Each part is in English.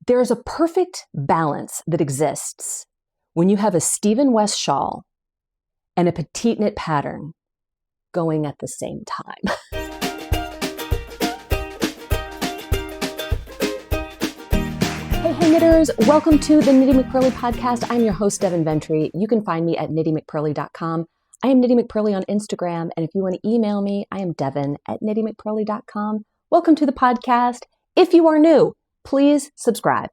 There's a perfect balance that exists when you have a Stephen West shawl and a petite knit pattern going at the same time. Hey knitters, welcome to the Knitty McPurly podcast. I'm your host, Devin Ventry. You can find me at KnittyMcPurly.com. I am Knitty McPurly on Instagram, and if you want to email me, I am Devin at KnittyMcPurly.com. Welcome to the podcast. If you are new, please subscribe.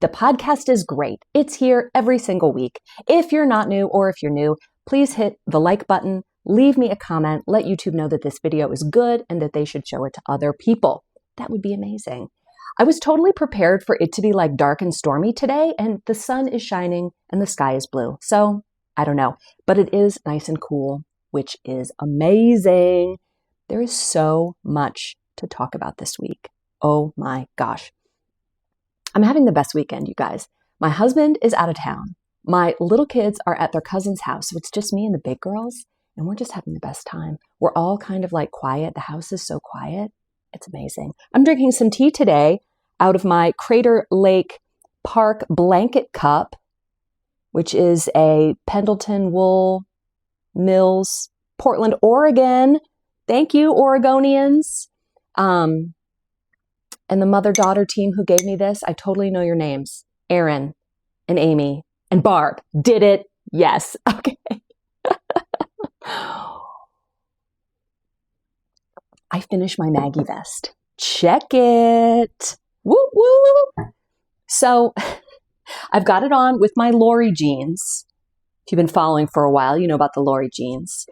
The podcast is great. It's here every single week. If you're not new or if you're new, please hit the like button, leave me a comment, let YouTube know that this video is good and that they should show it to other people. That would be amazing. I was totally prepared for it to be like dark and stormy today, and the sun is shining and the sky is blue. So I don't know, but it is nice and cool, which is amazing. There is so much to talk about this week. Oh my gosh. I'm having the best weekend, you guys. My husband is out of town. My little kids are at their cousin's house, so it's just me and the big girls, and we're just having the best time. We're all kind of like quiet. The house is so quiet. It's amazing. I'm drinking some tea today out of my Crater Lake Park blanket cup, which is a Pendleton Wool Mills, Portland, Oregon. Thank you, Oregonians. And the mother-daughter team who gave me this, I totally know your names. Aaron and Amy and Barb. Did it? Yes. Okay. I finished my Maggie vest. Check it. Woo woo. So I've got it on with my Lori jeans. If you've been following for a while, you know about the Lori jeans.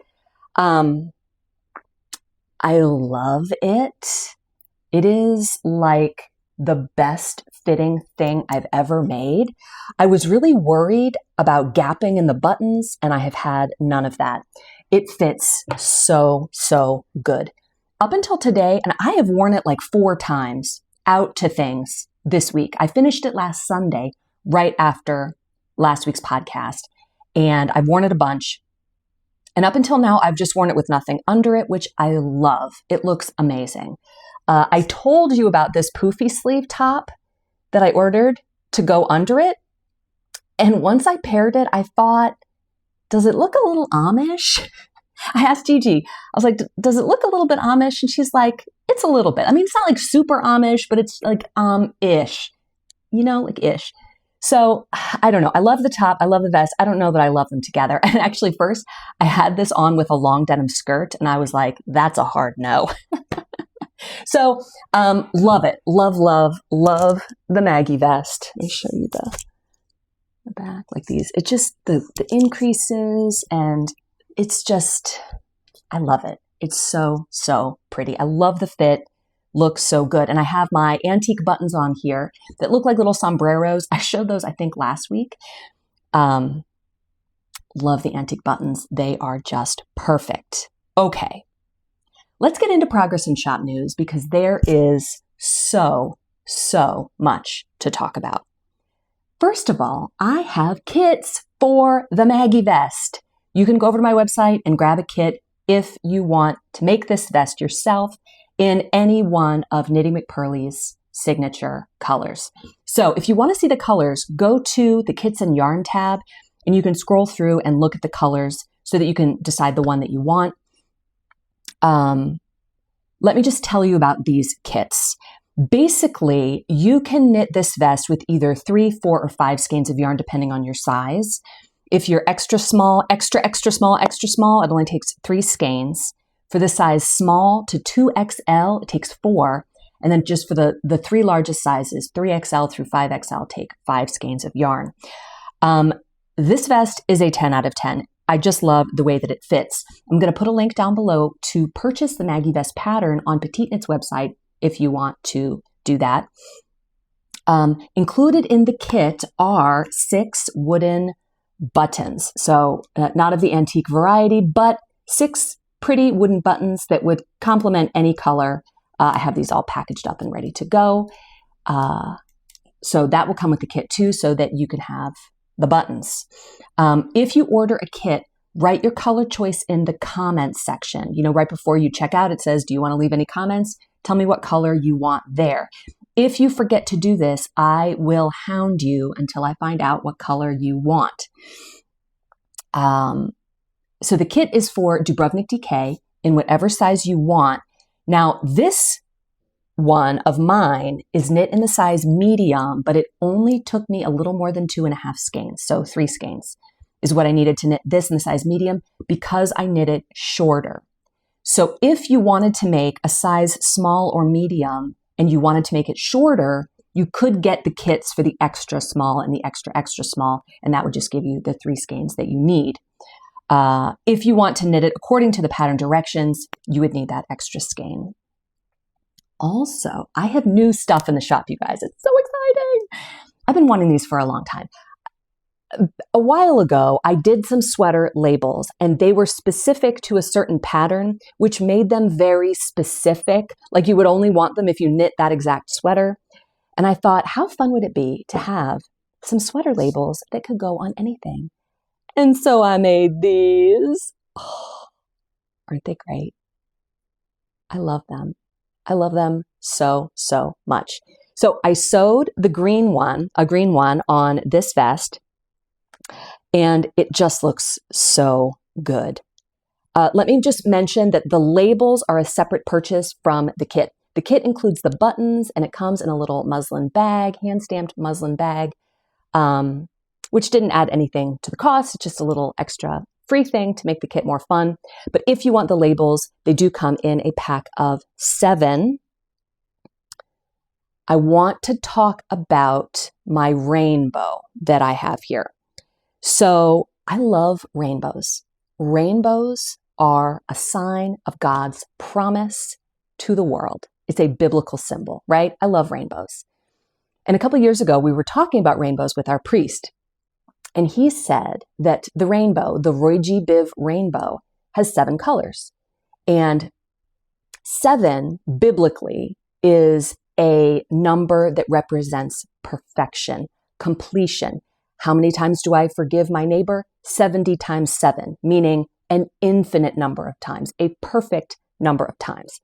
I love it. It is like the best fitting thing I've ever made. I was really worried about gapping in the buttons, and I have had none of that. It fits so good. Up until today, and I have worn it like 4 times out to things this week. I finished it last Sunday, right after last week's podcast, and I've worn it a bunch. And up until now, I've just worn it with nothing under it, which I love. It looks amazing. I told you about this poofy sleeve top that I ordered to go under it. And once I paired it, I thought, does it look a little Amish? I asked Gigi, I was like, does it look a little bit Amish? And she's like, it's a little bit. I mean, it's not like super Amish, but it's like ish, you know, like ish. So I don't know. I love the top. I love the vest. I don't know that I love them together. And actually first I had this on with a long denim skirt and I was like, that's a hard no. So love it. Love the Maggie vest. Let me show you the back like these. It's just the increases and it's just, I love it. It's so pretty. I love the fit. Looks so good. And I have my antique buttons on here that look like little sombreros. I showed those, I think, last week. Love the antique buttons. They are just perfect. Okay. Let's get into progress and shop news because there is so much to talk about. First of all, I have kits for the Maggie vest. You can go over to my website and grab a kit if you want to make this vest yourself in any one of Knitty McPurly's signature colors. So if you want to see the colors, go to the Kits and Yarn tab and you can scroll through and look at the colors so that you can decide the one that you want. Let me just tell you about these kits. Basically, you can knit this vest with either 3, 4, or 5 skeins of yarn depending on your size. If you're extra small, extra small, it only takes 3 skeins. For the size small to 2XL, it takes 4. And then just for the 3 largest sizes, 3XL through 5XL, take 5 skeins of yarn. This vest is a 10 out of 10. I just love the way that it fits. I'm going to put a link down below to purchase the Maggie vest pattern on Petite Knit's website if you want to do that. Included in the kit are 6 wooden buttons. So not of the antique variety, but 6 pretty wooden buttons that would complement any color. I have these all packaged up and ready to go. So that will come with the kit too, so that you can have the buttons. If you order a kit, write your color choice in the comments section. You know, right before you check out, it says, do you want to leave any comments? Tell me what color you want there. If you forget to do this, I will hound you until I find out what color you want. So the kit is for Dubrovnik DK in whatever size you want. Now, this one of mine is knit in the size medium, but it only took me a little more than 2.5 skeins. So 3 skeins is what I needed to knit this in the size medium because I knit it shorter. So if you wanted to make a size small or medium and you wanted to make it shorter, you could get the kits for the extra small and the extra, extra small, and that would just give you the 3 skeins that you need. If you want to knit it according to the pattern directions, you would need that extra skein. Also, I have new stuff in the shop, you guys. It's so exciting. I've been wanting these for a long time. A while ago, I did some sweater labels, and they were specific to a certain pattern, which made them very specific. Like you would only want them if you knit that exact sweater. And I thought, how fun would it be to have some sweater labels that could go on anything? And so I made these. Oh, aren't they great? I love them. I love them so, so much. So I sewed a green one on this vest, and it just looks so good. Let me just mention that the labels are a separate purchase from the kit. The kit includes the buttons, and it comes in a little muslin bag, hand-stamped muslin bag, which didn't add anything to the cost. It's just a little extra free thing to make the kit more fun. But if you want the labels, they do come in a pack of 7. I want to talk about my rainbow that I have here. So I love rainbows. Rainbows are a sign of God's promise to the world. It's a biblical symbol, right? I love rainbows. And a couple of years ago, we were talking about rainbows with our priest. And he said that the rainbow, the Roy-G Biv rainbow, has 7 colors. And 7, biblically, is a number that represents perfection, completion. How many times do I forgive my neighbor? 70 times 7, meaning an infinite number of times, a perfect number of times.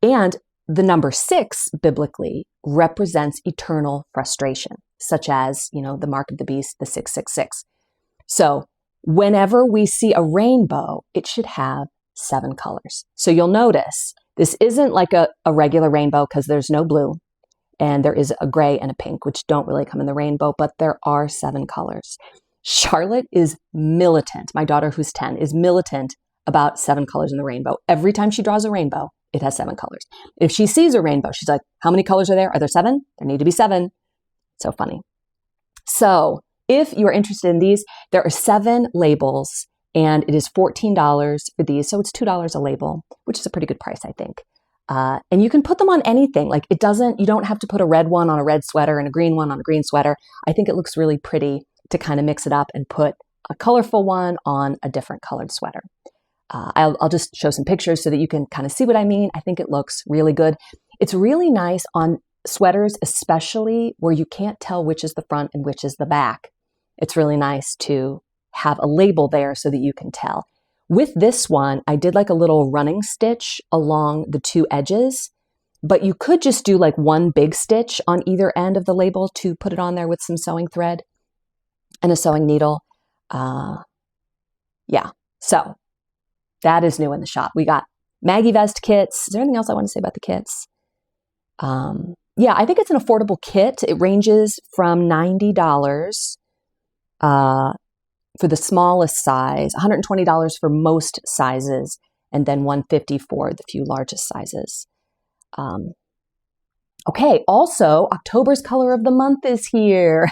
And the number 6, biblically, represents eternal frustration, such as, the mark of the beast, the 666. So whenever we see a rainbow, it should have 7 colors. So you'll notice this isn't like a regular rainbow because there's no blue, and there is a gray and a pink, which don't really come in the rainbow, but there are 7 colors. Charlotte is militant. My daughter, who's 10, is militant about 7 colors in the rainbow. Every time she draws a rainbow, it has 7 colors. If she sees a rainbow, she's like, how many colors are there? Are there 7? There need to be 7. So funny. So if you're interested in these, there are 7 labels, and it is $14 for these. So it's $2 a label, which is a pretty good price, I think. And you can put them on anything. Like you don't have to put a red one on a red sweater and a green one on a green sweater. I think it looks really pretty to kind of mix it up and put a colorful one on a different colored sweater. I'll just show some pictures so that you can kind of see what I mean. I think it looks really good. It's really nice on sweaters, especially where you can't tell which is the front and which is the back. It's really nice to have a label there so that you can tell. With this one, I did like a little running stitch along the 2 edges, but you could just do like one big stitch on either end of the label to put it on there with some sewing thread and a sewing needle. Yeah, so that is new in the shop. We got Maggie Vest kits. Is there anything else I want to say about the kits? Yeah, I think it's an affordable kit. It ranges from $90 for the smallest size, $120 for most sizes, and then $150 for the few largest sizes. Okay, also, October's color of the month is here.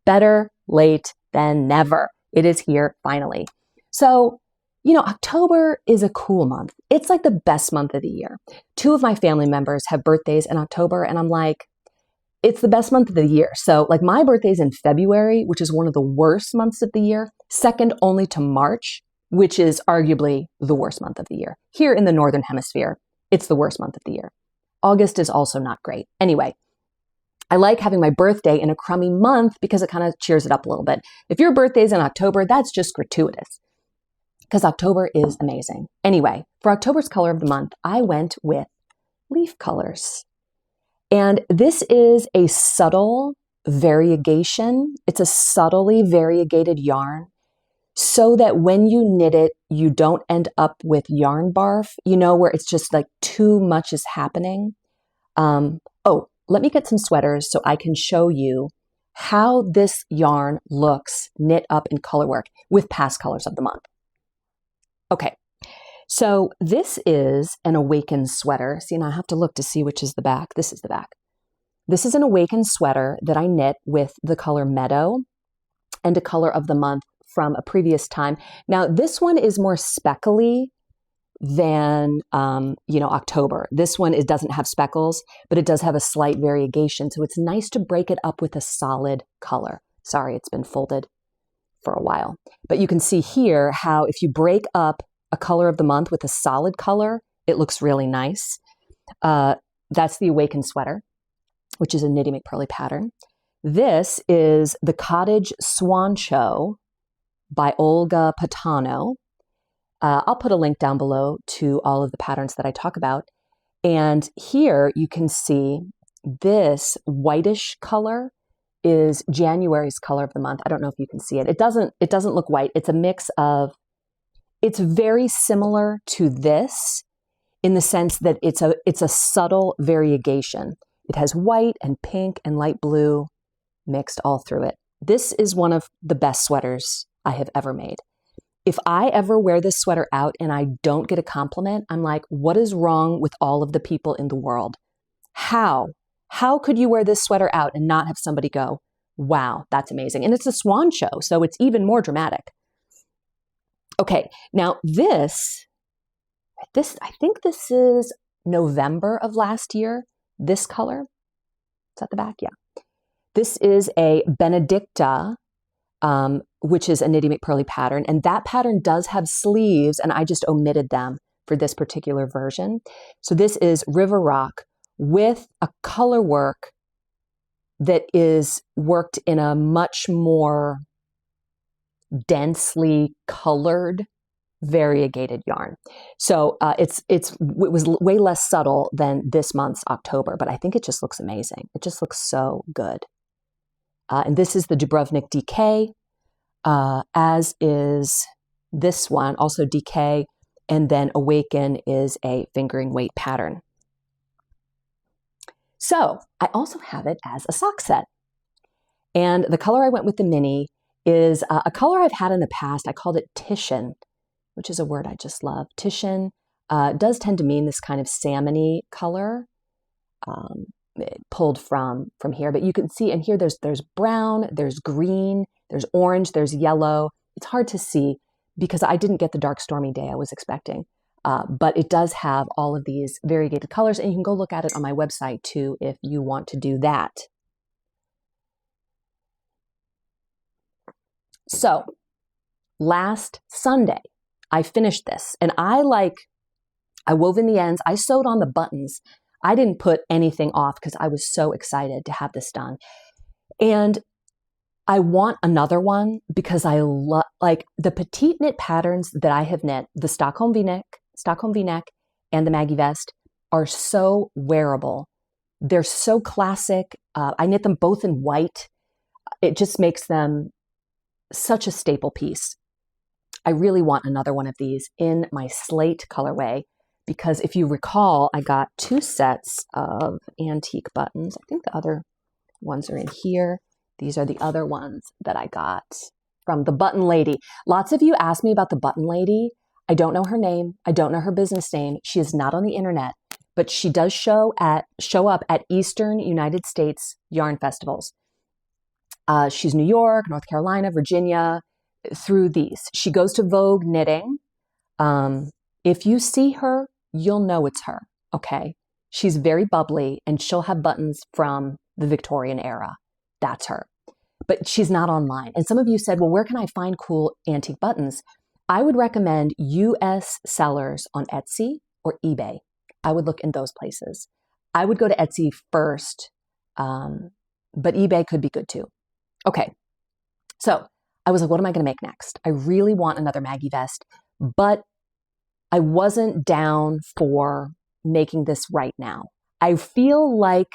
Better late than never. It is here finally. So, October is a cool month. It's like the best month of the year. 2 of my family members have birthdays in October, and I'm like, it's the best month of the year. So like my birthday's in February, which is one of the worst months of the year, second only to March, which is arguably the worst month of the year. Here in the Northern Hemisphere, it's the worst month of the year. August is also not great. Anyway, I like having my birthday in a crummy month because it kind of cheers it up a little bit. If your birthday's in October, that's just gratuitous because October is amazing. Anyway, for October's color of the month, I went with leaf colors. And this is a subtle variegation. It's a subtly variegated yarn so that when you knit it, you don't end up with yarn barf, you know, where it's just like too much is happening. Oh, let me get some sweaters so I can show you how this yarn looks knit up in color work with past colors of the month. Okay, so this is an Awakened sweater. See, now I have to look to see which is the back. This is the back. This is an Awakened sweater that I knit with the color Meadow and a color of the month from a previous time. Now, this one is more speckly than, October. This one, it doesn't have speckles, but it does have a slight variegation. So it's nice to break it up with a solid color. Sorry, it's been folded for a while. But you can see here how if you break up a color of the month with a solid color, it looks really nice. That's the Awakened sweater, which is a Knitty McPurly pattern. This is the Cottage Swan Show by Olga Patano. I'll put a link down below to all of the patterns that I talk about. And here you can see this whitish color is January's color of the month. I don't know if you can see it. It doesn't look white. It's a mix of, it's very similar to this in the sense that it's a subtle variegation. It has white and pink and light blue mixed all through it. This is one of the best sweaters I have ever made. If I ever wear this sweater out and I don't get a compliment, I'm like, what is wrong with all of the people in the world? How could you wear this sweater out and not have somebody go, wow, that's amazing? And it's a swan show, so it's even more dramatic. Okay, now this, I think this is November of last year, this color. Is that the back? Yeah. This is a Benedicta, which is a Knitty McPurly pattern. And that pattern does have sleeves, and I just omitted them for this particular version. So this is River Rock with a color work that is worked in a much more densely colored variegated yarn. So it was way less subtle than this month's October, but I think it just looks amazing. It just looks so good. And this is the Dubrovnik DK, as is this one, also DK, and then Awaken is a fingering weight pattern. So I also have it as a sock set. And the color I went with the mini is a color I've had in the past. I called it Titian, which is a word I just love. Titian does tend to mean this kind of salmon-y color. Pulled from here, but you can see in here there's brown, there's green, there's orange, there's yellow. It's hard to see because I didn't get the dark stormy day I was expecting, but it does have all of these variegated colors, and you can go look at it on my website too if you want to do that. So last Sunday I finished this, and I wove in the ends, I sewed on the buttons. I didn't put anything off because I was so excited to have this done. And I want another one because I love, like, the petite knit patterns that I have knit, the Stockholm V-neck and the Maggie vest are so wearable. They're so classic. I knit them both in white. It just makes them such a staple piece. I really want another one of these in my slate colorway. Because if you recall, I got 2 sets of antique buttons. I think the other ones are in here. These are the other ones that I got from the Button Lady. Lots of you asked me about the Button Lady. I don't know her name. I don't know her business name. She is not on the internet, but she does show up at Eastern United States yarn festivals. She's New York, North Carolina, Virginia, through these. She goes to Vogue Knitting. If you see her, you'll know it's her, okay? She's very bubbly, and she'll have buttons from the Victorian era. That's her. But she's not online. And some of you said, well, where can I find cool antique buttons? I would recommend US sellers on Etsy or eBay. I would look in those places. I would go to Etsy first, but eBay could be good too. Okay, so I was like, what am I going to make next? I really want another Maggie vest, but I wasn't down for making this right now. I feel like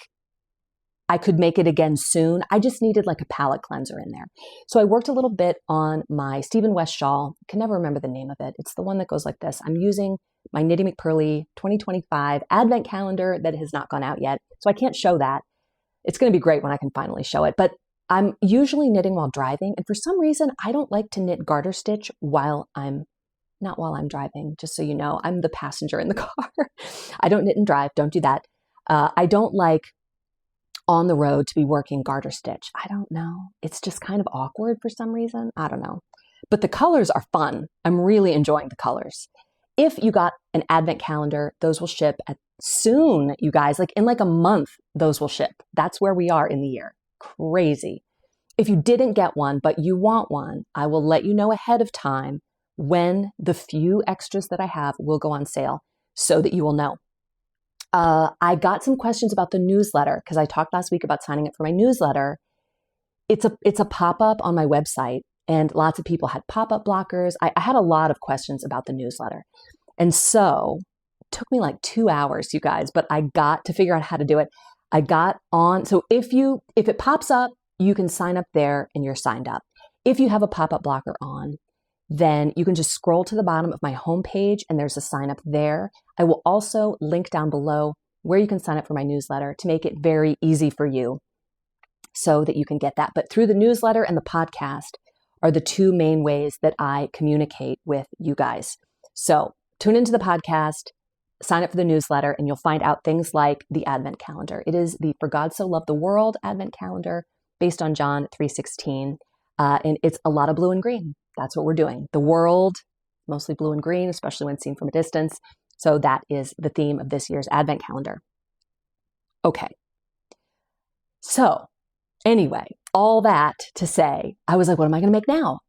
I could make it again soon. I just needed like a palette cleanser in there. So I worked a little bit on my Stephen West shawl. I can never remember the name of it. It's the one that goes like this. I'm using my Knitty McPurly 2025 advent calendar that has not gone out yet. So I can't show that. It's going to be great when I can finally show it. But I'm usually knitting while driving. And for some reason, I don't like to knit garter stitch not while I'm driving, just so you know. I'm the passenger in the car. I don't knit and drive. Don't do that. I don't like on the road to be working garter stitch. I don't know. It's just kind of awkward for some reason. I don't know. But the colors are fun. I'm really enjoying the colors. If you got an advent calendar, those will ship soon, you guys. Like in like a month, those will ship. That's where we are in the year. Crazy. If you didn't get one, but you want one, I will let you know ahead of time when the few extras that I have will go on sale so that you will know. I got some questions about the newsletter because I talked last week about signing up for my newsletter. It's a pop-up on my website, and lots of people had pop-up blockers. I had a lot of questions about the newsletter. And so it took me like 2 hours, you guys, but I got to figure out how to do it. I got on. So if it pops up, you can sign up there and you're signed up. If you have a pop-up blocker on, then you can just scroll to the bottom of my homepage and there's a sign up there. I will also link down below where you can sign up for my newsletter to make it very easy for you so that you can get that. But through the newsletter and the podcast are the two main ways that I communicate with you guys. So tune into the podcast, sign up for the newsletter, and you'll find out things like the Advent calendar. It is the For God So Loved the World Advent calendar based on John 3:16. And it's a lot of blue and green. That's what we're doing. The world, mostly blue and green, especially when seen from a distance. So that is the theme of this year's Advent calendar. Okay. So anyway, all that to say, I was like, what am I going to make now?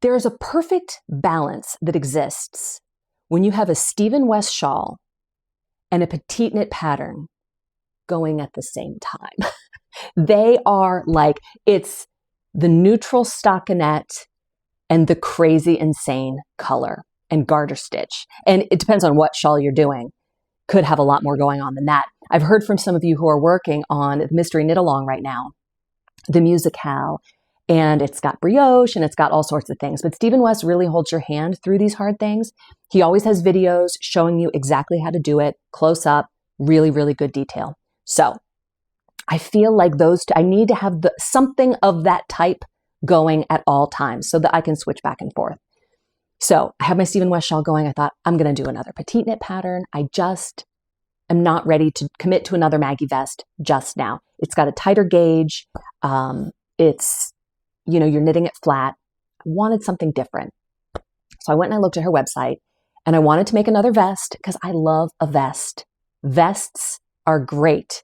There's a perfect balance that exists when you have a Stephen West shawl and a petite knit pattern going at the same time. They are like, it's the neutral stockinette and the crazy insane color and garter stitch. And it depends on what shawl you're doing. Could have a lot more going on than that. I've heard from some of you who are working on the Mystery Knit Along right now, the musicale, and it's got brioche and it's got all sorts of things. But Stephen West really holds your hand through these hard things. He always has videos showing you exactly how to do it, close up, really, really good detail. So I feel like I need to have something of that type going at all times so that I can switch back and forth. So I have my Stephen West shawl going. I thought I'm going to do another petite knit pattern. I just am not ready to commit to another Maggie vest just now. It's got a tighter gauge. It's, you're knitting it flat. I wanted something different. So I went and I looked at her website and I wanted to make another vest because I love a vest. Vests are great.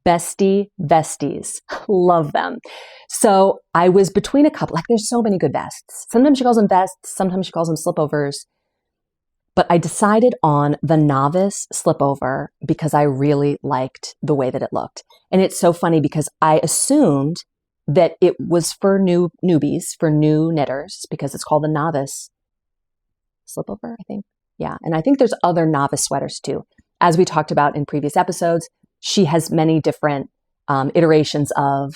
Bestie vesties. Love them. So I was between a couple, like there's so many good vests. Sometimes she calls them vests, sometimes she calls them slipovers. But I decided on the novice slipover because I really liked the way that it looked. And it's so funny because I assumed that it was for newbies, for new knitters, because it's called the novice slipover, I think. Yeah. And I think there's other novice sweaters too. As we talked about in previous episodes, she has many different iterations of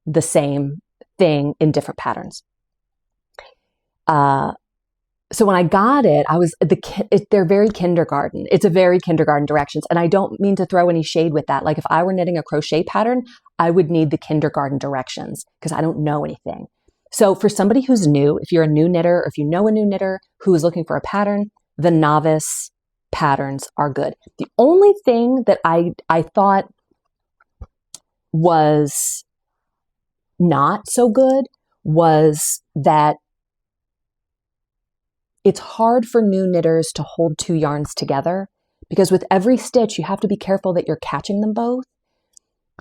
the same thing in different patterns. So when I got it, they're very kindergarten. It's a very kindergarten directions. And I don't mean to throw any shade with that. Like if I were knitting a crochet pattern, I would need the kindergarten directions because I don't know anything. So for somebody who's new, if you're a new knitter, or if you know a new knitter who is looking for a pattern, the novice patterns are good. The only thing that I thought was not so good was that it's hard for new knitters to hold two yarns together because with every stitch, you have to be careful that you're catching them both.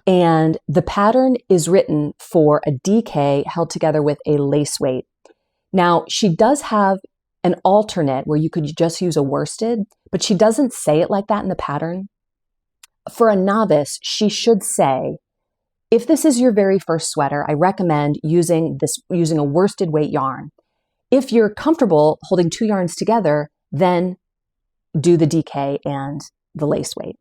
And the pattern is written for a DK held together with a lace weight. Now, she does have an alternate where you could just use a worsted, but she doesn't say it like that in the pattern. For a novice, she should say, if this is your very first sweater, I recommend using a worsted weight yarn. If you're comfortable holding two yarns together, then do the DK and the lace weight.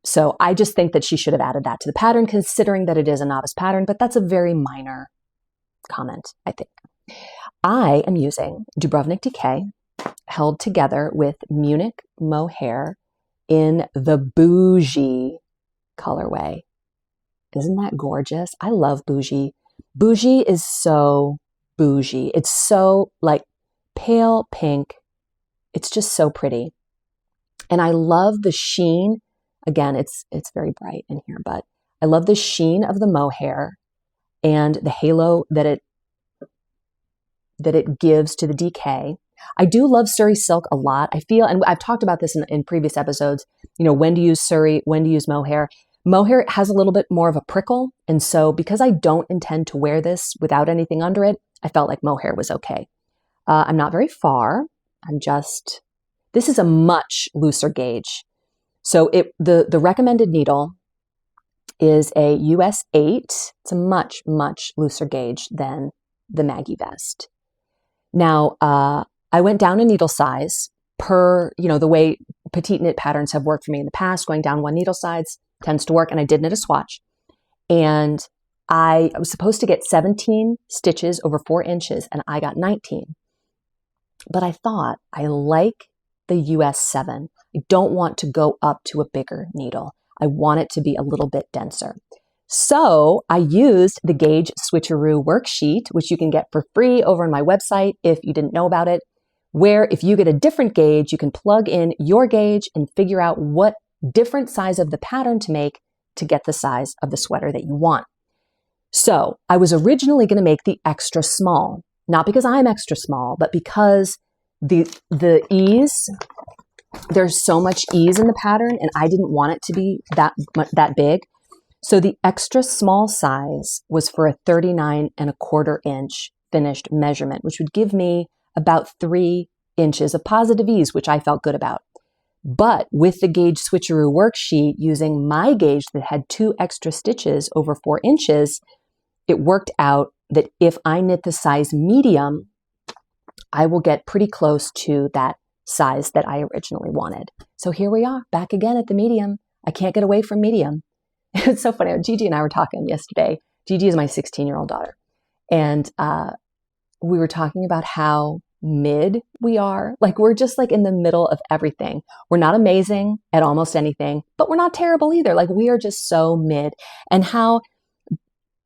So I just think that she should have added that to the pattern, considering that it is a novice pattern, but that's a very minor comment, I think. I am using Dubrovnik DK held together with Munich mohair in the bougie colorway. Isn't that gorgeous? I love bougie. Bougie is so bougie. It's so like pale pink. It's just so pretty. And I love the sheen. Again, it's very bright in here, but I love the sheen of the mohair and the halo that it gives to the DK. I do love Surrey silk a lot. I feel, and I've talked about this in previous episodes, when to use Surrey, when to use mohair. Mohair has a little bit more of a prickle. And so because I don't intend to wear this without anything under it, I felt like mohair was okay. I'm not very far. This is a much looser gauge. So the recommended needle is a US 8. It's a much, much looser gauge than the Maggie vest. Now, I went down a needle size per, the way petite knit patterns have worked for me in the past. Going down one needle size tends to work, and I did knit a swatch. And I was supposed to get 17 stitches over 4 inches, and I got 19. But I thought, I like the US 7. I don't want to go up to a bigger needle. I want it to be a little bit denser. So I used the gauge switcheroo worksheet, which you can get for free over on my website if you didn't know about it, where if you get a different gauge, you can plug in your gauge and figure out what different size of the pattern to make to get the size of the sweater that you want. So I was originally going to make the extra small, not because I'm extra small, but because the ease, there's so much ease in the pattern and I didn't want it to be that big. So the extra small size was for a 39¼ inch finished measurement, which would give me about 3 inches of positive ease, which I felt good about. But with the gauge switcheroo worksheet, using my gauge that had 2 extra stitches over 4 inches, it worked out that if I knit the size medium, I will get pretty close to that size that I originally wanted. So here we are, back again at the medium. I can't get away from medium. It's so funny. Gigi and I were talking yesterday. Gigi is my 16-year-old daughter. And we were talking about how mid we are. Like we're just like in the middle of everything. We're not amazing at almost anything, but we're not terrible either. Like we are just so mid. And how,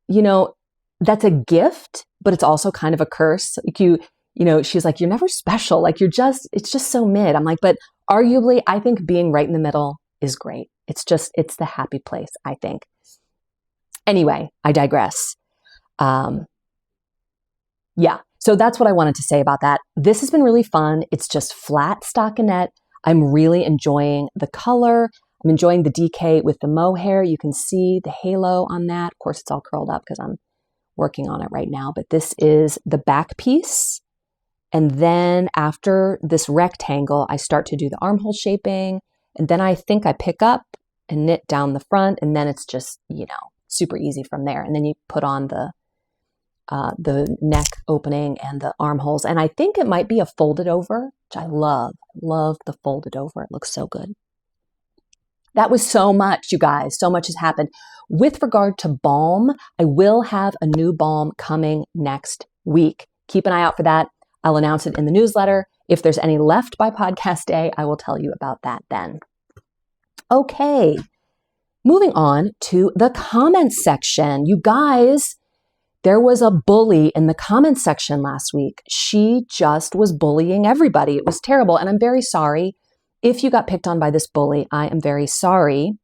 that's a gift, but it's also kind of a curse. Like she's like, you're never special. Like it's just so mid. I'm like, but arguably, I think being right in the middle is great. It's the happy place, I think. Anyway, I digress. Yeah. So that's what I wanted to say about that. This has been really fun. It's just flat stockinette. I'm really enjoying the color. I'm enjoying the DK with the mohair. You can see the halo on that. Of course, it's all curled up because I'm working on it right now, but this is the back piece. And then after this rectangle, I start to do the armhole shaping. And then I think I pick up and knit down the front. And then it's just, super easy from there. And then you put on the neck opening and the armholes. And I think it might be a folded over, which I love. Love the folded over. It looks so good. That was so much, you guys. So much has happened. With regard to balm, I will have a new balm coming next week. Keep an eye out for that. I'll announce it in the newsletter. If there's any left by podcast day, I will tell you about that then. Okay, moving on to the comments section. You guys, there was a bully in the comments section last week. She just was bullying everybody. It was terrible, and I'm very sorry. If you got picked on by this bully, I am very sorry.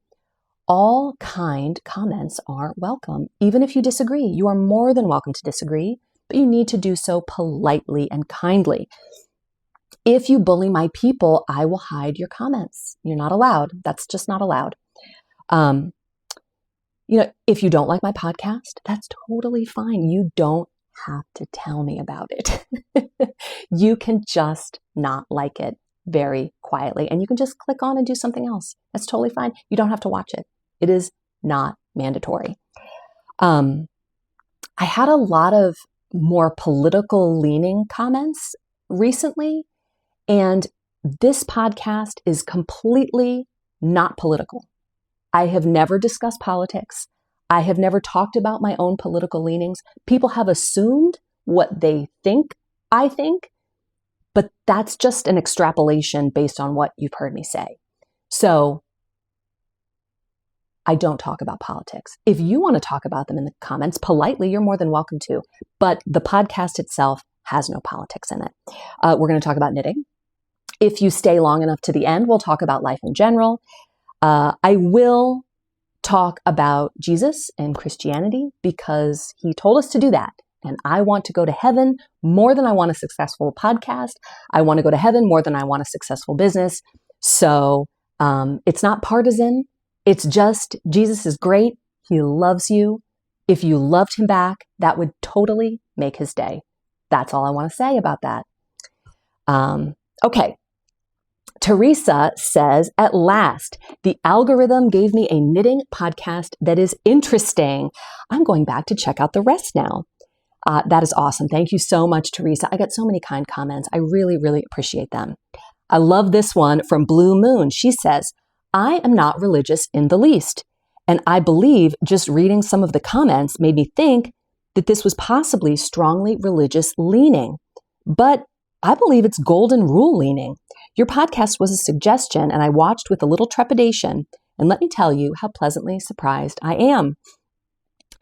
All kind comments are welcome. Even if you disagree, you are more than welcome to disagree, but you need to do so politely and kindly. If you bully my people, I will hide your comments. You're not allowed. That's just not allowed. If you don't like my podcast, that's totally fine. You don't have to tell me about it. You can just not like it very quietly, and you can just click on and do something else. That's totally fine. You don't have to watch it. It is not mandatory. I had a lot of more political leaning comments recently, and this podcast is completely not political. I have never discussed politics. I have never talked about my own political leanings. People have assumed what they think I think, but that's just an extrapolation based on what you've heard me say. So I don't talk about politics. If you want to talk about them in the comments politely, you're more than welcome to. But the podcast itself has no politics in it. We're going to talk about knitting. If you stay long enough to the end, we'll talk about life in general. I will talk about Jesus and Christianity because he told us to do that. And I want to go to heaven more than I want a successful podcast. I want to go to heaven more than I want a successful business. So it's not partisan. It's just Jesus is great. He loves you. If you loved him back, that would totally make his day. That's all I want to say about that. Okay. Teresa says, at last, the algorithm gave me a knitting podcast that is interesting. I'm going back to check out the rest now. That is awesome. Thank you so much, Teresa. I got so many kind comments. I really, really appreciate them. I love this one from Blue Moon. She says, I am not religious in the least. And I believe just reading some of the comments made me think that this was possibly strongly religious leaning. But I believe it's golden rule leaning. Your podcast was a suggestion and I watched with a little trepidation. And let me tell you how pleasantly surprised I am.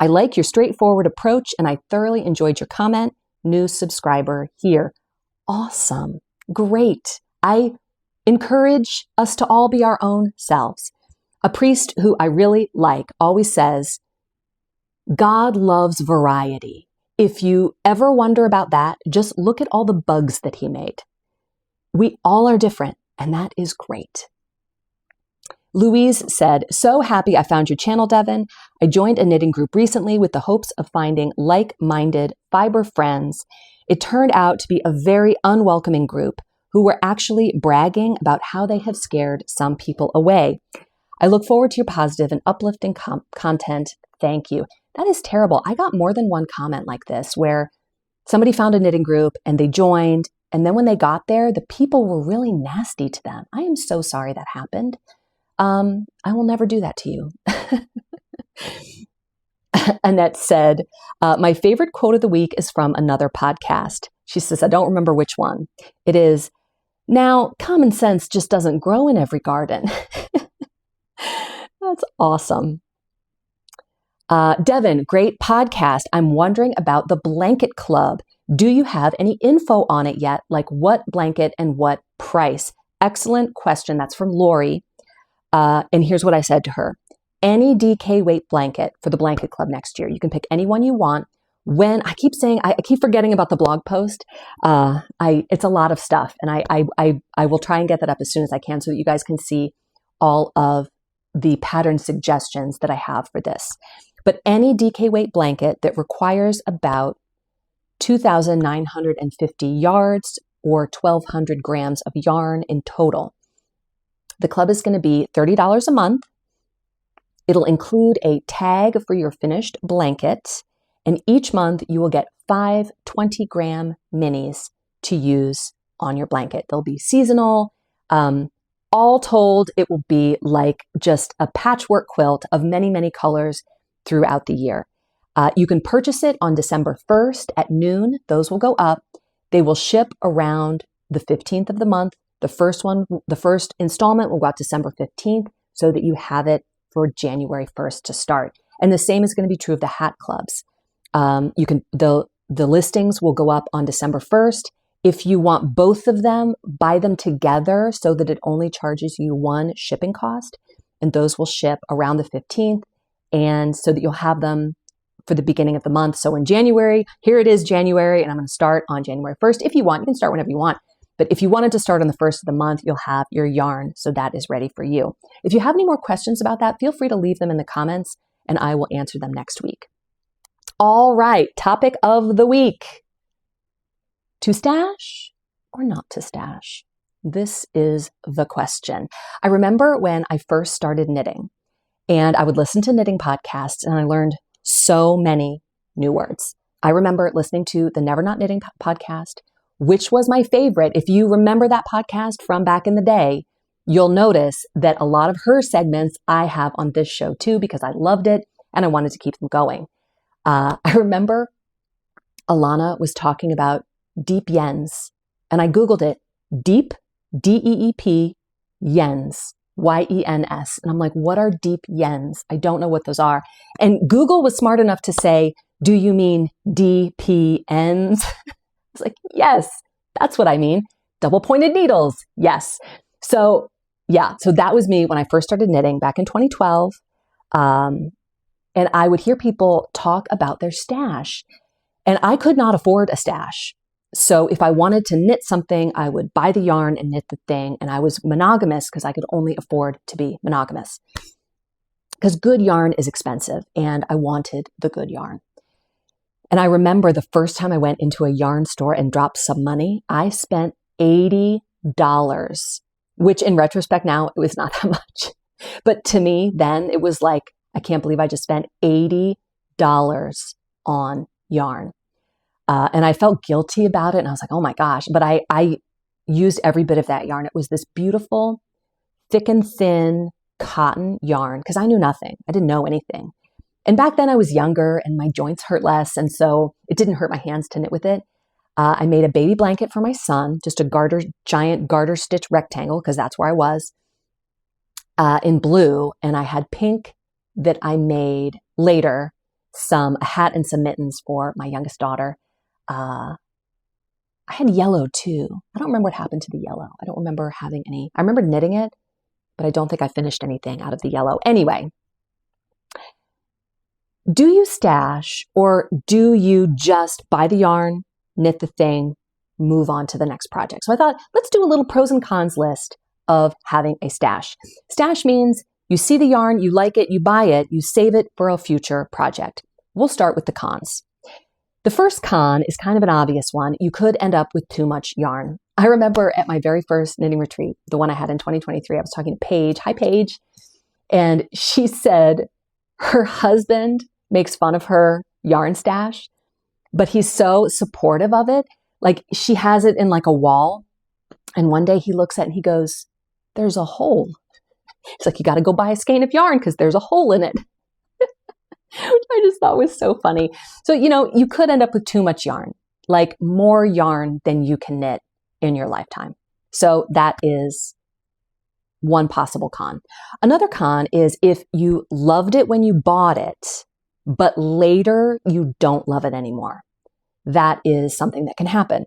I like your straightforward approach and I thoroughly enjoyed your comment. New subscriber here. Awesome. Great. I encourage us to all be our own selves. A priest who I really like always says, God loves variety. If you ever wonder about that, just look at all the bugs that he made. We all are different, and that is great. Louise said, so happy I found your channel, Devin. I joined a knitting group recently with the hopes of finding like-minded fiber friends. It turned out to be a very unwelcoming group who were actually bragging about how they have scared some people away. I look forward to your positive and uplifting content. Thank you. That is terrible. I got more than one comment like this where somebody found a knitting group and they joined. And then when they got there, the people were really nasty to them. I am so sorry that happened. I will never do that to you. Annette said, my favorite quote of the week is from another podcast. She says, I don't remember which one. It is, now common sense just doesn't grow in every garden. That's awesome. Devin, great podcast. I'm wondering about the blanket club. Do you have any info on it yet? Like what blanket and what price? Excellent question. That's from Lori. And here's what I said to her. Any DK weight blanket for the blanket club next year. You can pick any one you want. When I keep saying, I keep forgetting about the blog post. It's a lot of stuff. And I will try and get that up as soon as I can so that you guys can see all of the pattern suggestions that I have for this. But any DK weight blanket that requires about 2,950 yards or 1,200 grams of yarn in total. The club is going to be $30 a month. It'll include a tag for your finished blanket. And each month you will get 5 20-gram minis to use on your blanket. They'll be seasonal. All told, it will be like just a patchwork quilt of many, many colors throughout the year. You can purchase it on December 1st at noon. Those will go up. They will ship around the 15th of the month. The first installment will go out December 15th so that you have it for January 1st to start. And the same is going to be true of the hat clubs. The listings will go up on December 1st. If you want both of them, buy them together so that it only charges you one shipping cost. And those will ship around the 15th. And so that you'll have them for the beginning of the month. So in January, here it is January, and I'm going to start on January 1st. If you want, you can start whenever you want. But if you wanted to start on the 1st of the month, you'll have your yarn. So that is ready for you. If you have any more questions about that, feel free to leave them in the comments and I will answer them next week. All right, topic of the week. To stash or not to stash? This is the question. I remember when I first started knitting and I would listen to knitting podcasts and I learned so many new words. I remember listening to the Never Not Knitting podcast, which was my favorite. If you remember that podcast from back in the day, you'll notice that a lot of her segments I have on this show too, because I loved it and I wanted to keep them going. I remember Alana was talking about deep yens, and I Googled it, deep, D-E-E-P, yens, Y-E-N-S. And I'm like, what are deep yens? I don't know what those are. And Google was smart enough to say, do you mean DPNs? It's like, yes, that's what I mean. Double pointed needles. Yes. So yeah, so that was me when I first started knitting back in 2012. And I would hear people talk about their stash, and I could not afford a stash. So if I wanted to knit something, I would buy the yarn and knit the thing. And I was monogamous because I could only afford to be monogamous, because good yarn is expensive and I wanted the good yarn. And I remember the first time I went into a yarn store and dropped some money, I spent $80, which in retrospect now, it was not that much. But to me then, it was like, I can't believe I just spent $80 on yarn. And I felt guilty about it. And I was like, oh my gosh. But I used every bit of that yarn. It was this beautiful, thick and thin cotton yarn, because I knew nothing. I didn't know anything. And back then I was younger and my joints hurt less. And so it didn't hurt my hands to knit with it. I made a baby blanket for my son, just a giant garter stitch rectangle, because that's where I was, in blue. And I had pink that I made later, a hat and some mittens for my youngest daughter. I had yellow too. I don't remember what happened to the yellow. I don't remember having any. I remember knitting it, but I don't think I finished anything out of the yellow. Anyway, do you stash, or do you just buy the yarn, knit the thing, move on to the next project? So I thought, let's do a little pros and cons list of having a stash. Stash means you see the yarn, you like it, you buy it, you save it for a future project. We'll start with the cons. The first con is kind of an obvious one. You could end up with too much yarn. I remember at my very first knitting retreat, the one I had in 2023, I was talking to Paige. Hi, Paige. And she said her husband makes fun of her yarn stash, but he's so supportive of it. Like, she has it in like a wall. And one day he looks at it and he goes, there's a hole. It's like, you got to go buy a skein of yarn because there's a hole in it. Which I just thought was so funny. So, you could end up with too much yarn, like more yarn than you can knit in your lifetime. So that is one possible con. Another con is if you loved it when you bought it, but later you don't love it anymore. That is something that can happen.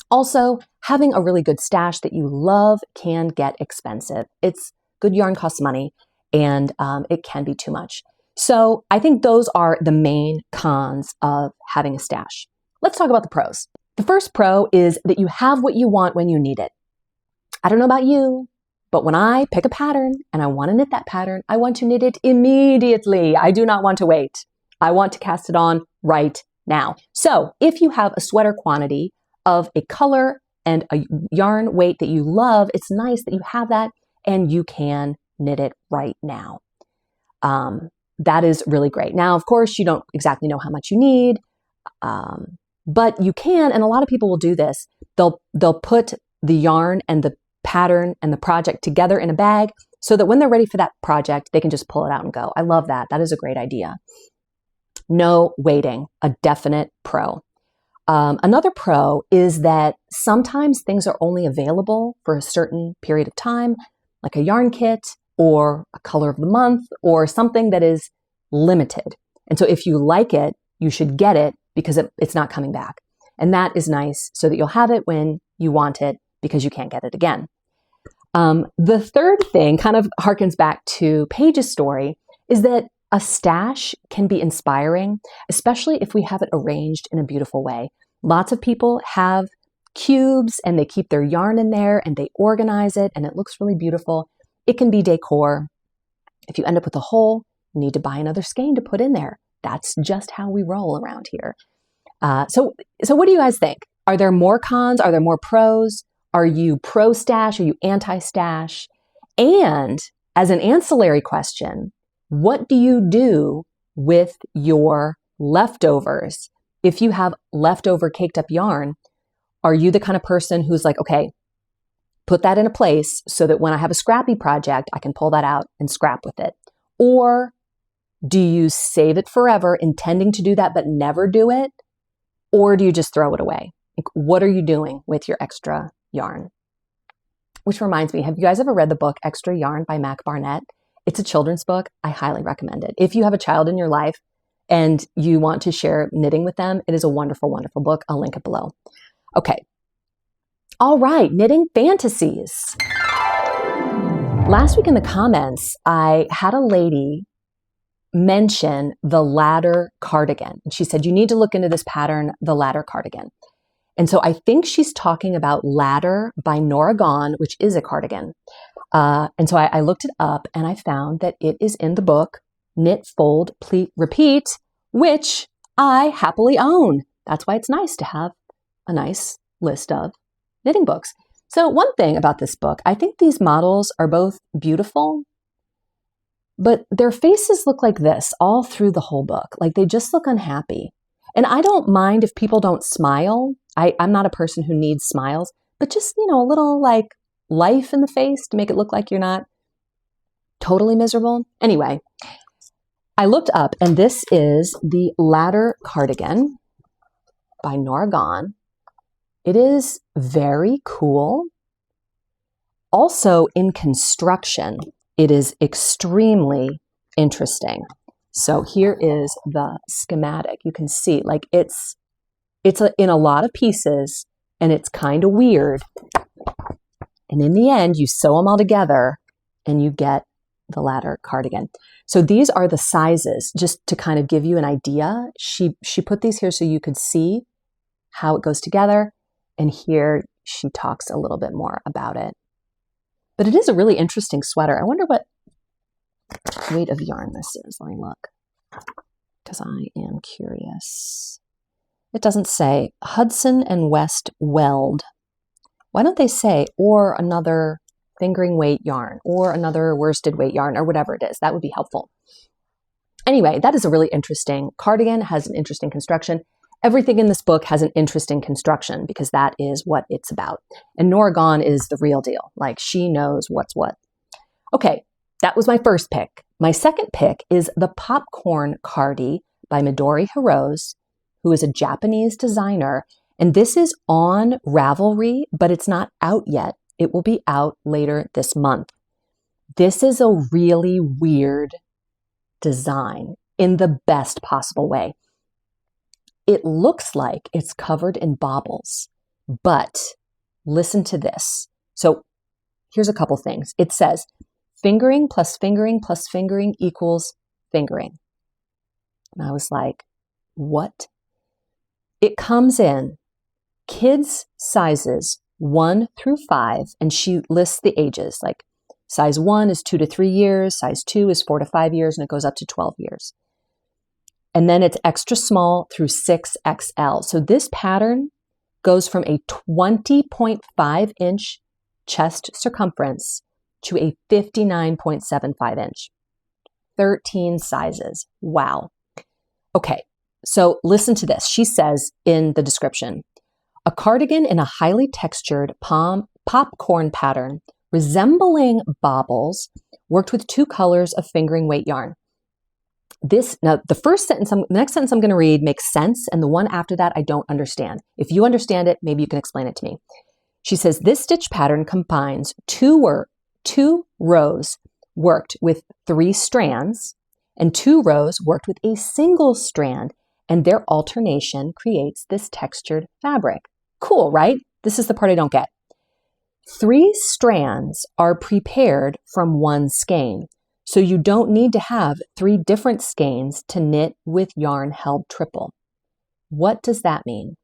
Also, having a really good stash that you love can get expensive. Good yarn costs money, and it can be too much. So I think those are the main cons of having a stash. Let's talk about the pros. The first pro is that you have what you want when you need it. I don't know about you, but when I pick a pattern and I want to knit that pattern, I want to knit it immediately. I do not want to wait. I want to cast it on right now. So if you have a sweater quantity of a color and a yarn weight that you love, it's nice that you have that and you can knit it right now. That is really great. Now, of course, you don't exactly know how much you need, but you can, and a lot of people will do this. They'll put the yarn and the pattern and the project together in a bag so that when they're ready for that project, they can just pull it out and go. I love that. That is a great idea. No waiting, a definite pro. Another pro is that sometimes things are only available for a certain period of time, like a yarn kit or a color of the month or something that is limited. And so if you like it, you should get it because it's not coming back. And that is nice so that you'll have it when you want it because you can't get it again. The third thing kind of harkens back to Paige's story is that a stash can be inspiring, especially if we have it arranged in a beautiful way. Lots of people have cubes and they keep their yarn in there and they organize it and it looks really beautiful. It can be decor. If you end up with a hole, you need to buy another skein to put in there. That's just how we roll around here. So what do you guys think? Are there more cons? Are there more pros? Are you pro stash? Are you anti stash? And as an ancillary question, what do you do with your leftovers? If you have leftover caked up yarn, are you the kind of person who's like, okay, put that in a place so that when I have a scrappy project, I can pull that out and scrap with it? Or do you save it forever, intending to do that but never do it? Or do you just throw it away? Like, what are you doing with your extra yarn? Which reminds me, have you guys ever read the book Extra Yarn by Mac Barnett? It's a children's book. I highly recommend it. If you have a child in your life and you want to share knitting with them, it is a wonderful, wonderful book. I'll link it below. Okay. All right, knitting fantasies. Last week in the comments, I had a lady mention the ladder cardigan. And she said, you need to look into this pattern, the ladder cardigan. And so I think she's talking about Ladder by Nora Gone, which is a cardigan. And so I looked it up and I found that it is in the book Knit, Fold, Pleat, Repeat, which I happily own. That's why it's nice to have a nice list of knitting books. So one thing about this book, I think these models are both beautiful, but their faces look like this all through the whole book. Like they just look unhappy. And I don't mind if people don't smile. I'm not a person who needs smiles, but just, a little like life in the face to make it look like you're not totally miserable. Anyway, I looked up and this is the Ladder Cardigan by Nora Gone. It is very cool. Also in construction, it is extremely interesting. So here is the schematic. You can see like it's in a lot of pieces and it's kind of weird. And in the end, you sew them all together and you get the ladder cardigan. So these are the sizes, just to kind of give you an idea. She put these here so you could see how it goes together. And here she talks a little bit more about it. But it is a really interesting sweater. I wonder what weight of yarn this is. Let me look, because I am curious. It doesn't say. Hudson and West Weld. Why don't they say, or another fingering weight yarn, or another worsted weight yarn, or whatever it is? That would be helpful. Anyway, that is a really interesting cardigan, has an interesting construction. Everything in this book has an interesting construction because that is what it's about. And Nora Gone is the real deal. Like she knows what's what. Okay, that was my first pick. My second pick is the Popcorn Cardi by Midori Hirose, who is a Japanese designer. And this is on Ravelry, but it's not out yet. It will be out later this month. This is a really weird design in the best possible way. It looks like it's covered in baubles, but listen to this. So here's a couple things. It says fingering plus fingering plus fingering equals fingering. And I was like, what? It comes in kids sizes 1 through 5, and she lists the ages. Like size 1 is 2 to 3 years, size 2 is 4 to 5 years, and it goes up to 12 years. And then it's extra small through 6XL. So this pattern goes from a 20.5 inch chest circumference to a 59.75 inch. 13 sizes. Wow. Okay, so listen to this. She says in the description, a cardigan in a highly textured popcorn pattern resembling baubles, worked with 2 colors of fingering weight yarn. Now the next sentence I'm going to read makes sense, and the one after that I don't understand. If you understand it, maybe you can explain it to me. She says this stitch pattern combines 2 rows worked with 3 strands and 2 rows worked with a single strand, and their alternation creates this textured fabric. Cool, right? This is the part I don't get. 3 strands are prepared from 1 skein. So you don't need to have 3 different skeins to knit with yarn held triple. What does that mean?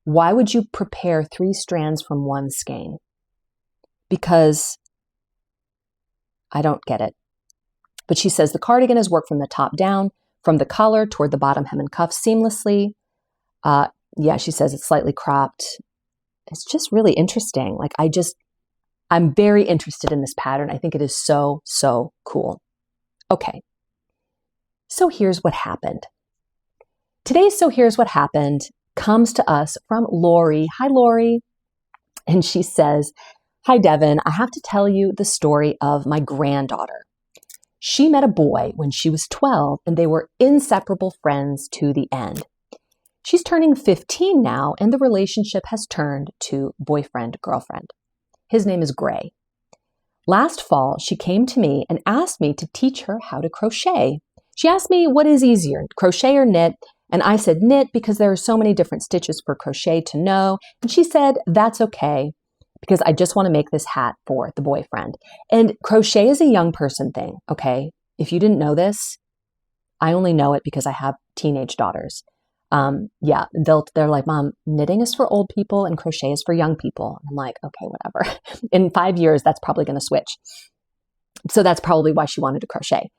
Why would you prepare 3 strands from 1 skein? Because I don't get it. But she says the cardigan is worked from the top down, from the collar toward the bottom hem and cuff seamlessly. Yeah, she says it's slightly cropped. It's just really interesting. Like I'm very interested in this pattern. I think it is so, so cool. Okay, so here's what happened. Today's So Here's What Happened comes to us from Lori. Hi, Lori. and she says, "Hi, Devin. I have to tell you the story of my granddaughter. She met a boy when she was 12, and they were inseparable friends to the end. She's turning 15 now, and the relationship has turned to boyfriend-girlfriend. His name is Gray. Last fall, she came to me and asked me to teach her how to crochet. She asked me what is easier, crochet or knit, and I said knit because there are so many different stitches for crochet to know, and she said that's okay because I just want to make this hat for the boyfriend. And crochet is a young person thing, okay? If you didn't know this, I only know it because I have teenage daughters. Yeah, they're like, Mom, knitting is for old people and crochet is for young people. I'm like, okay, whatever. In 5 years, that's probably going to switch. So that's probably why she wanted to crochet.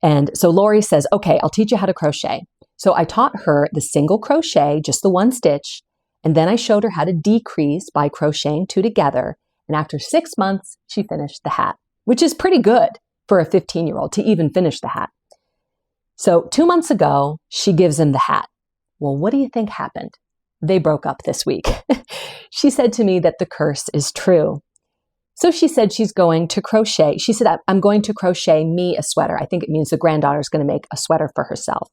And so Lori says, okay, I'll teach you how to crochet. So I taught her the single crochet, just the one stitch. And then I showed her how to decrease by crocheting 2 together. And after 6 months, she finished the hat, which is pretty good for a 15-year-old to even finish the hat. So 2 months ago, she gives him the hat. Well, what do you think happened? They broke up this week. She said to me that the curse is true. So she said she's going to crochet. She said, I'm going to crochet me a sweater. I think it means the granddaughter is going to make a sweater for herself.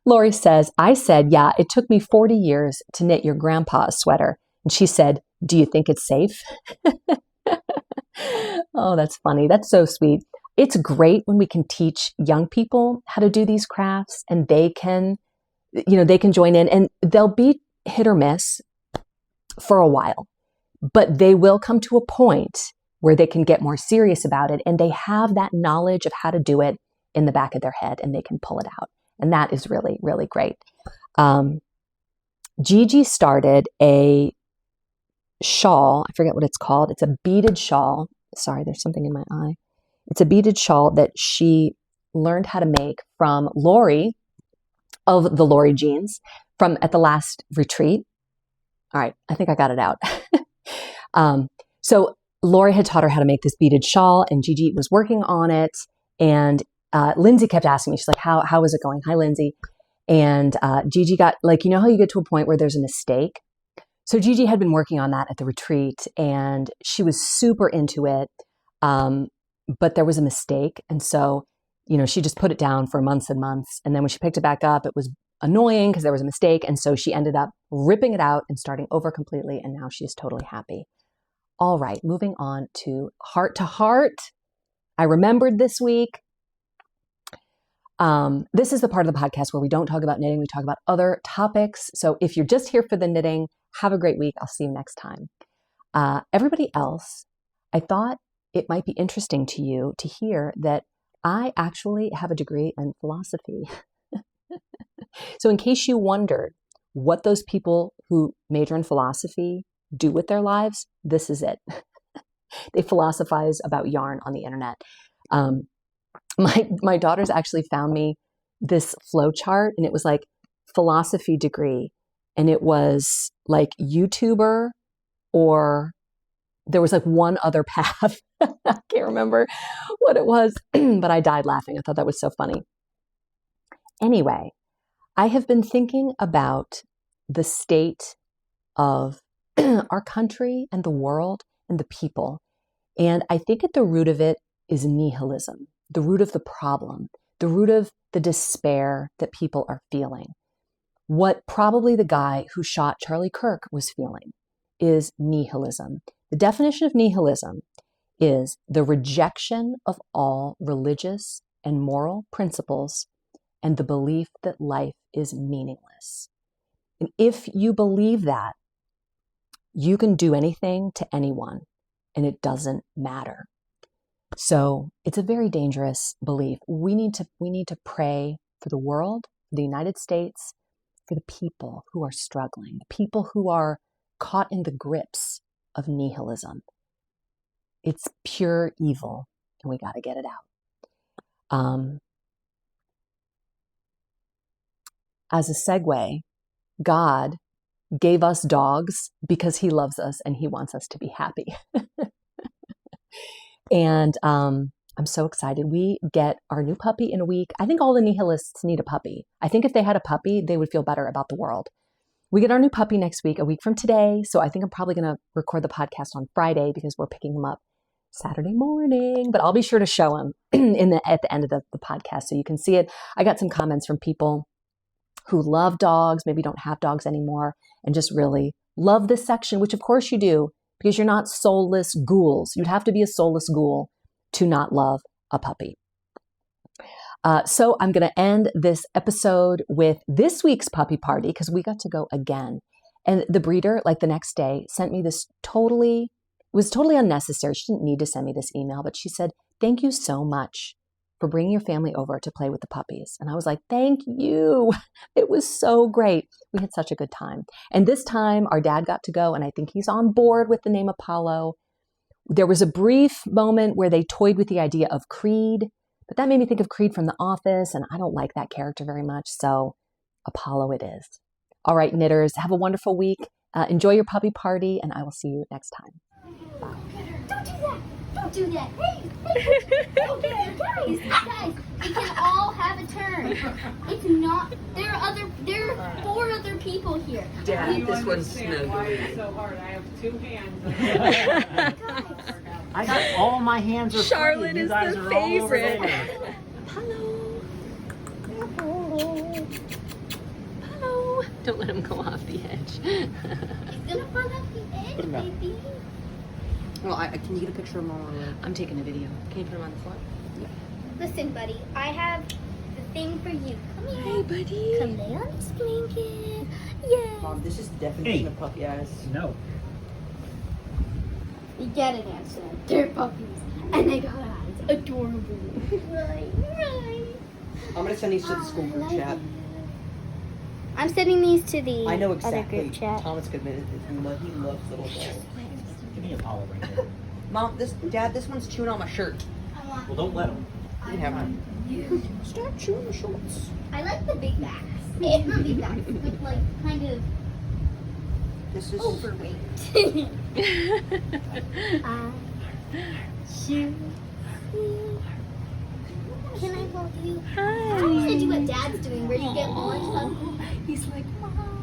Lori says, I said, yeah, it took me 40 years to knit your grandpa a sweater. And she said, do you think it's safe? Oh, that's funny. That's so sweet. It's great when we can teach young people how to do these crafts and they can join in, and they'll be hit or miss for a while, but they will come to a point where they can get more serious about it and they have that knowledge of how to do it in the back of their head and they can pull it out. And that is really, really great. Gigi started a shawl. I forget what it's called. It's a beaded shawl. Sorry, there's something in my eye. It's a beaded shawl that she learned how to make from Lori of the Lori Jeans at the last retreat. All right, I think I got it out. So Lori had taught her how to make this beaded shawl and Gigi was working on it. And Lindsay kept asking me, she's like, how is it going? Hi, Lindsay. And Gigi got like, you know how you get to a point where there's a mistake? So Gigi had been working on that at the retreat and she was super into it. But there was a mistake. And so, she just put it down for months and months. And then when she picked it back up, it was annoying because there was a mistake. And so she ended up ripping it out and starting over completely. And now she's totally happy. All right, moving on to heart to heart. I remembered this week. This is the part of the podcast where we don't talk about knitting. We talk about other topics. So if you're just here for the knitting, have a great week. I'll see you next time. Everybody else, I thought it might be interesting to you to hear that I actually have a degree in philosophy. So in case you wondered what those people who major in philosophy do with their lives, this is it. They philosophize about yarn on the internet. My daughters actually found me this flow chart and it was like philosophy degree. And it was like YouTuber or there was like one other path. I can't remember what it was, but I died laughing. I thought that was so funny. Anyway, I have been thinking about the state of our country and the world and the people. And I think at the root of it is nihilism, the root of the problem, the root of the despair that people are feeling. What probably the guy who shot Charlie Kirk was feeling is nihilism. The definition of nihilism is the rejection of all religious and moral principles and the belief that life is meaningless. And if you believe that, you can do anything to anyone and it doesn't matter. So it's a very dangerous belief. We need to pray for the world, for the United States, for the people who are struggling, the people who are caught in the grips of nihilism. It's pure evil, and we got to get it out. As a segue, God gave us dogs because he loves us and he wants us to be happy. And I'm so excited. We get our new puppy in a week. I think all the nihilists need a puppy. I think if they had a puppy, they would feel better about the world. We get our new puppy next week, a week from today. So I think I'm probably going to record the podcast on Friday because we're picking him up Saturday morning. But I'll be sure to show him at the end of the podcast so you can see it. I got some comments from people who love dogs, maybe don't have dogs anymore, and just really love this section, which of course you do because you're not soulless ghouls. You'd have to be a soulless ghoul to not love a puppy. So I'm going to end this episode with this week's puppy party because we got to go again. And the breeder, like the next day, sent me this was totally unnecessary. She didn't need to send me this email, but she said, "Thank you so much for bringing your family over to play with the puppies." And I was like, "Thank you." It was so great. We had such a good time. And this time our dad got to go, and I think he's on board with the name Apollo. There was a brief moment where they toyed with the idea of Creed, but that made me think of Creed from The Office, and I don't like that character very much, so Apollo it is. All right, knitters, have a wonderful week. Enjoy your puppy party, and I will see you next time. Bye. Don't do that! Don't do that! Hey! Don't do that! Guys! We can all have a turn. It's not... There are 4 other people here. Dad, this one's Why it's so hard? I have 2 hands. I got all my hands are Charlotte free. You is guys the are all over favorite. there. Hello. Hello. Don't let him go off the edge. He's gonna fall off the edge, baby. Well, can you get a picture of Mama? I'm taking a video. Can you put him on the floor? Yeah. Listen, buddy. I have the thing for you. Come here. Hey, buddy. Come lay on this blanket. Yeah. Mom, this is the definition of puppy eyes. No. You get it, Ansel. They're puppies. And they got eyes. Adorable. Right. I'm gonna send these to the school group chat. I'm sending these to the I know other exactly. group chat. Thomas could admit it. He loves little dogs. Give me Apollo right there. Mom, Dad, this one's chewing on my shirt. Well, don't let him. You can have mine. Stop chewing the shorts. I like the big backs. It's not big backs, but like kind of This is overweight. Can I hold you? Hi. I'm gonna do what Dad's doing, where you get lunch. He's like, Mom.